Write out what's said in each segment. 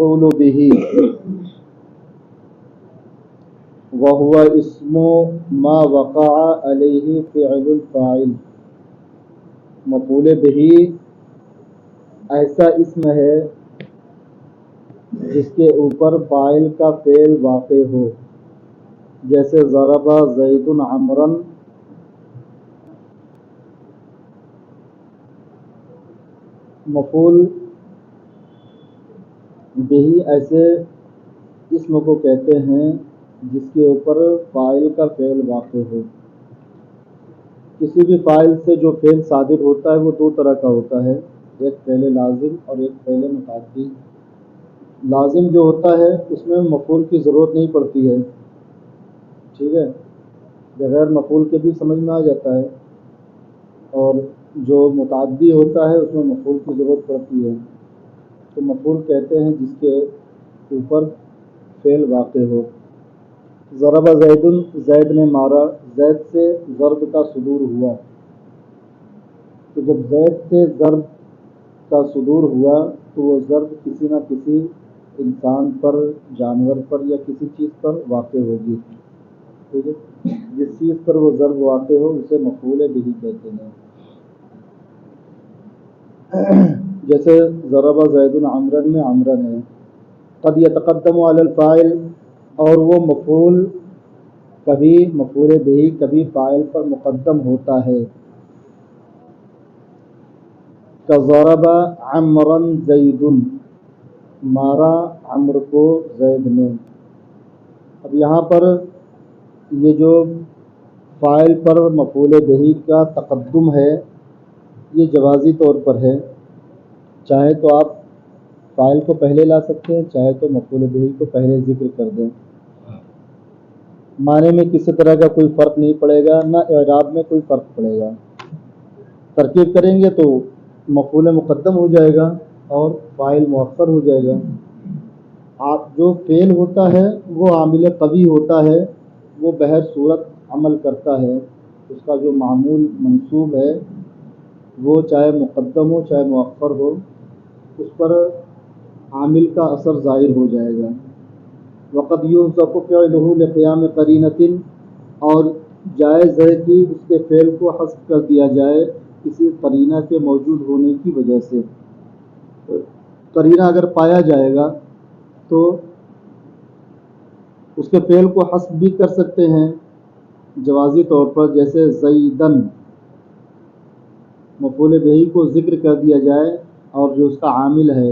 مفعول به وهو اسم ما وقع علیہ فعل الفاعل۔ مفعول به ایسا اسم ہے جس کے اوپر فاعل کا فعل واقع ہو، جیسے ضرب زید عمرا۔ مفعول به ایسے اسم کو کہتے ہیں جس کے اوپر فاعل کا فعل واقع ہو۔ کسی بھی فاعل سے جو فعل صادر ہوتا ہے وہ دو طرح کا ہوتا ہے، ایک فعل لازم اور ایک فعل متعدی۔ لازم جو ہوتا ہے اس میں مفعول کی ضرورت نہیں پڑتی ہے، ٹھیک ہے، بغیر مفعول کے بھی سمجھ میں آ جاتا ہے، اور جو متعدی ہوتا ہے اس میں مفعول کی ضرورت پڑتی ہے۔ تو مفعول کہتے ہیں جس کے اوپر فعل واقع ہو۔ ضرب زید، زید نے مارا، زید سے ضرب کا صدور ہوا۔ تو جب زید سے ضرب کا صدور ہوا تو وہ ضرب کسی نہ کسی انسان پر، جانور پر یا کسی چیز پر واقع ہوگی، ٹھیک ہے۔ جس چیز پر وہ ضرب واقع ہو اسے مفعول به کہتے ہیں۔ جیسے ضرب زید عمرا میں عمرا ہے۔ قد یتقدم علی الفاعل، اور وہ مفعول کبھی مفعول به کبھی فاعل پر مقدم ہوتا ہے۔ کضرب عمرا زید، مارا عمر کو زید نے۔ اب یہاں پر یہ جو فاعل پر مفعول به کا تقدم ہے یہ جوازی طور پر ہے، چاہے تو آپ فاعل کو پہلے لا سکتے ہیں، چاہے تو مفعول به کو پہلے ذکر کر دیں۔ معنی میں کسی طرح کا کوئی فرق نہیں پڑے گا، نہ اعراب میں کوئی فرق پڑے گا۔ ترکیب کریں گے تو مفعول مقدم ہو جائے گا اور فاعل مؤخر ہو جائے گا۔ آپ جو فعل ہوتا ہے وہ عامل قوی ہوتا ہے، وہ بہر صورت عمل کرتا ہے، اس کا جو معمول منصوب ہے وہ چاہے مقدم ہو چاہے مؤخر ہو، اس پر عامل کا اثر ظاہر ہو جائے گا۔ وقد یحذف فعلہ لقیام قرینۃ، اور جائز ہے کہ اس کے فعل کو حذف کر دیا جائے کسی قرینہ کے موجود ہونے کی وجہ سے۔ قرینہ اگر پایا جائے گا تو اس کے فعل کو حذف بھی کر سکتے ہیں جوازی طور پر، جیسے زیدن، مفعول به کو ذکر کر دیا جائے اور جو اس کا عامل ہے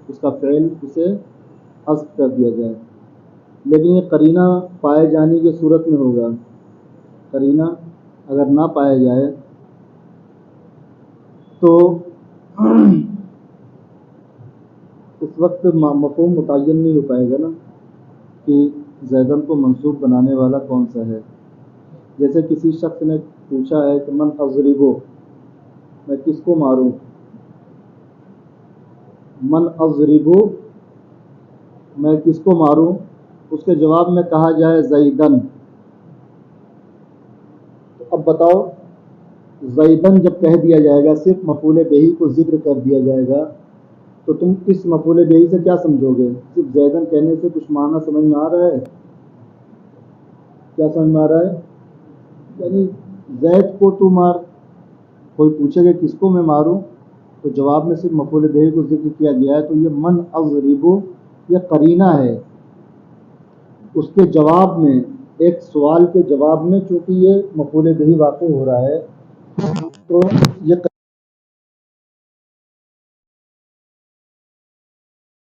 اس کا فعل اسے حذف کر دیا جائے، لیکن یہ قرینہ پائے جانے کی صورت میں ہوگا۔ قرینہ اگر نہ پایا جائے تو اس وقت مفہوم متعین نہیں ہو پائے گا نا کہ زیدن کو منصوب بنانے والا کون سا ہے۔ جیسے کسی شخص نے پوچھا ہے کہ من اضربو، میں کس کو ماروں؟ من اضربو، میں کس کو ماروں؟ اس کے جواب میں کہا جائے زیدن، تو اب بتاؤ زیدن جب کہہ دیا جائے گا، صرف مفعول به کو ذکر کر دیا جائے گا، تو تم اس مفعول به سے کیا سمجھو گے؟ صرف زیدن کہنے سے کچھ معنی سمجھ میں آ رہا ہے؟ کیا سمجھ میں آ رہا ہے؟ یعنی زید کو تو مار، کوئی پوچھے گا کس کو میں ماروں تو جواب میں صرف مفعول به کو ذکر کیا گیا ہے، تو یہ من اضربو یہ قرینہ ہے۔ اس کے جواب میں، ایک سوال کے جواب میں چونکہ یہ مفعول به واقع ہو رہا ہے تو یہ